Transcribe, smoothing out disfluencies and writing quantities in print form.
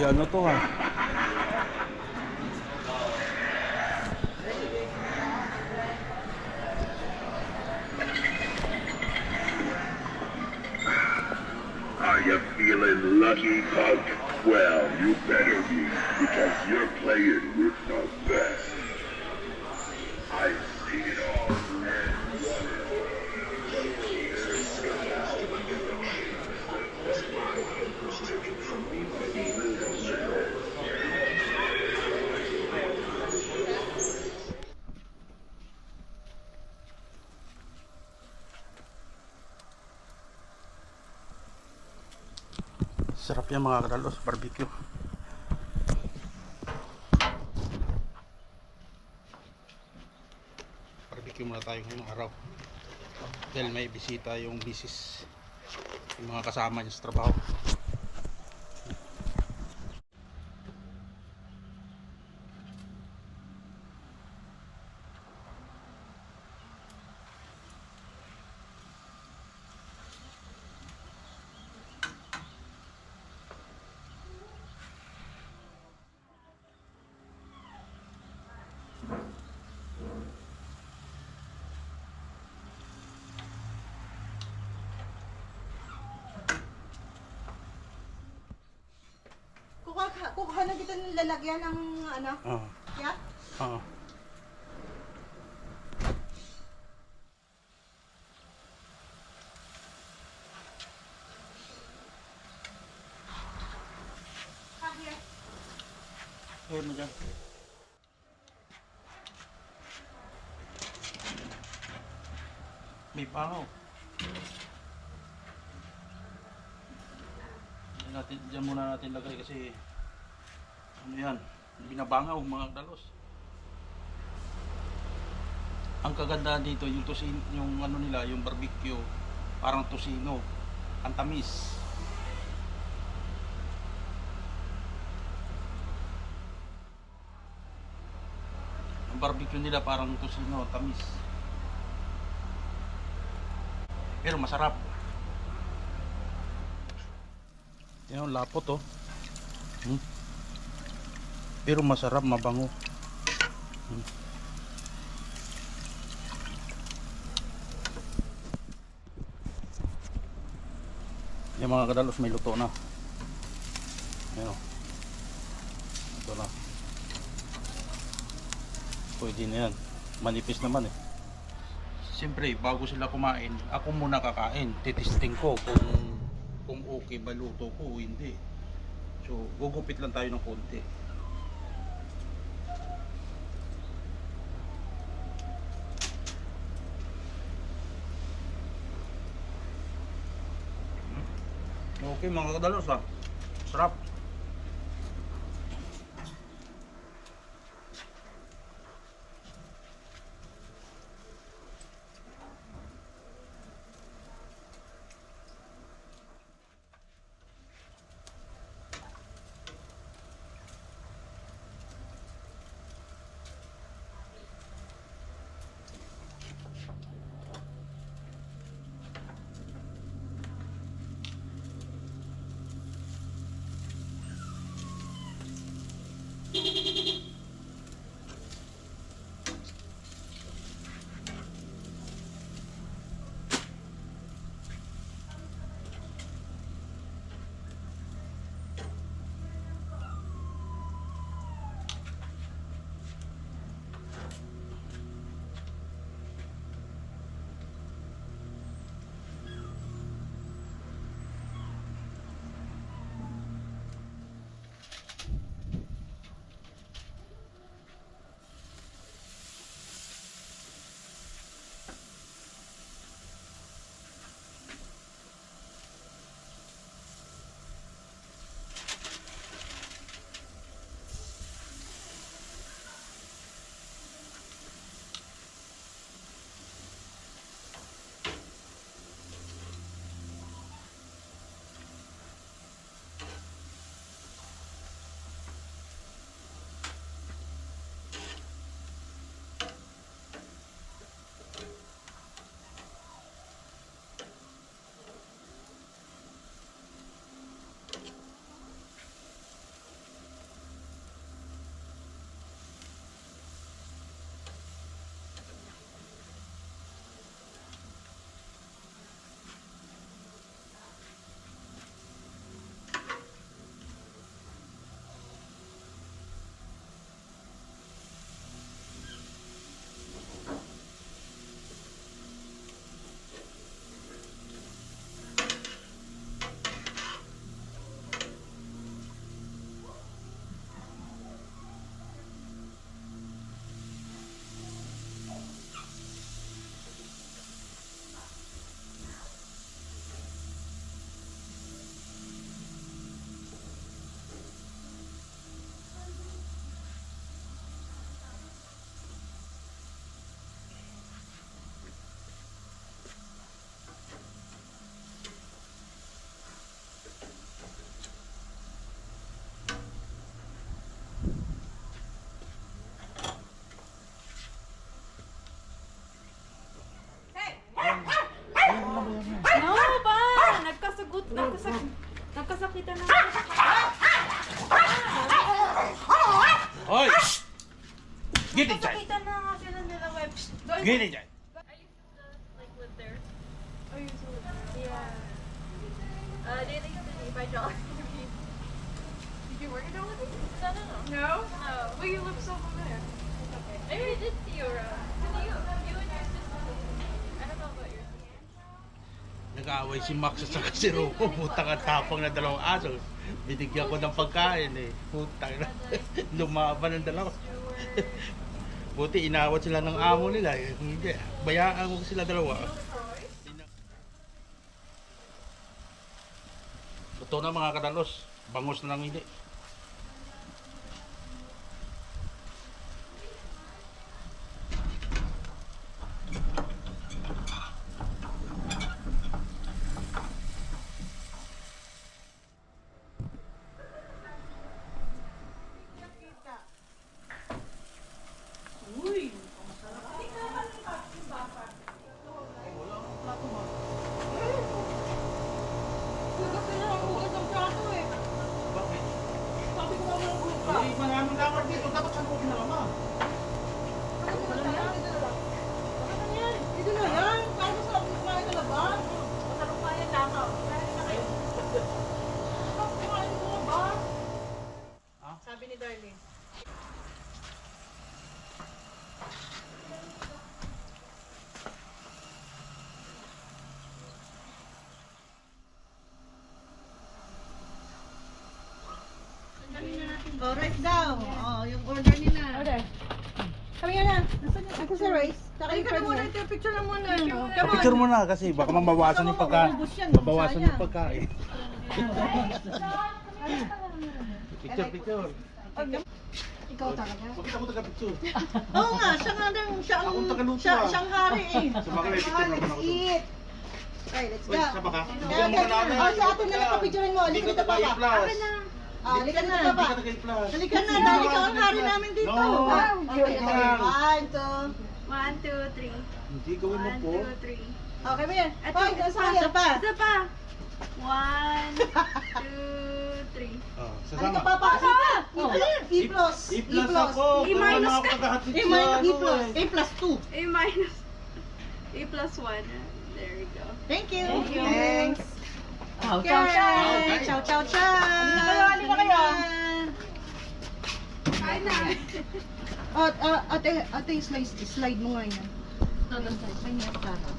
ano to ha. Are you feeling lucky, Pug? Well, you better be, because you're playing with the best. I've seen it all and won it. Sarap yan mga kadalos, barbecue. Barbecue muna tayo ngayong araw. Dahil may bisita yung misis, yung mga kasama niya sa trabaho. Kukuha na kita ng lalagyan ng ano? Oo. Yeah? Oo. Here. Ayun mo dyan. May pangaw. Diyan muna natin lagay kasi ano yan, binabangaw mga dalos. Ang kagandahan dito yung tosino, yung ano nila, yung barbecue, parang tosino, ang tamis. Ang barbecue nila parang tosino, tamis. Pero masarap. Yan, lapot oh. Pero masarap, mabango. Yung mga kadalos may luto na. Ayan o. Ito na. Pwede na yan. Manipis naman eh. Siyempre, bago sila kumain, ako muna kakain. Titisting ko kung okay ba luto ko o hindi. So, gugupit lang tayo ng konti. Okay mga kadalos ha. Sarap. No ba? Nagkasakitan na. Hoy! Get it dyan! Nagkasakitan na nga sila nila web. Get it dyan! Like live there. Oh, you used to live there? Yeah. They used to live by Jollibee. Did you work at Jollibee? No? No. Well, you live so familiar. Okay. I already did see you around. You and your sister. I don't know about your sister. Nag-aaway si Max at saka si Rocco. Putang ang tapang na dalawang aso. Binigyan ko ng pagkain eh. Putang na. Lumaban ng dalawa. Buti inawat sila ng amo nila. Hindi. Bayaan ko sila dalawa. Totoo na mga kadalos. Bangus na lang hindi. Bakit? Hindi, maraming lakad dito. Dapat saan ko kinalama? Ito na yan. Parang masarap yung kumain sa labas. Masarap pa yan lakaw. Kumain sa labas. Sabi ni Darlene. Oh, rice daw. Oh, yung order nila. Order. Kami na. Nasaan yung ako sa rice? Saka yung friend muna. Picture na muna. Come on. Picture mo na kasi baka mabawasan yung pagkain. Mabawasan yung pagkain. Picture. Ikaw talaga. Bakit ako taga-picture? Oo nga, siya nga daw, Akong tagaluto, siyang hari eh. Sabagay, picture naman ako. Let's eat. Okay, let's Uy, go. saba ka? Okay, Bigyan mo ka namin. oh, sa atin na lang papicturean mo. Hindi Halika ka dito pa ba? taga-i-plus. Halika na Hindi pa. ka taga-i-plus. Halika na, dahil ikaw ang hari namin dito. No. Okay, Lang. 1, 2. 1, 2, 3. Hindi, gawin mo 1, po. 2, 3. Okay ba yan? Oh, isa pa. Isa pa. 1, 2, 3. Oh, Halika sasama. pa. E plus. I-plus ako. E minus Wala ako ka. kagahatid E sa minus, ano E plus. eh. E plus 2. A minus. A plus 1. There we go. Thank you. Thank you. Thanks. Ciao, Ciao, ciao. ciao, ciao, ciao. Halika kayo. Kain na. Ate, slide mo nga yan. Kanya, Tara.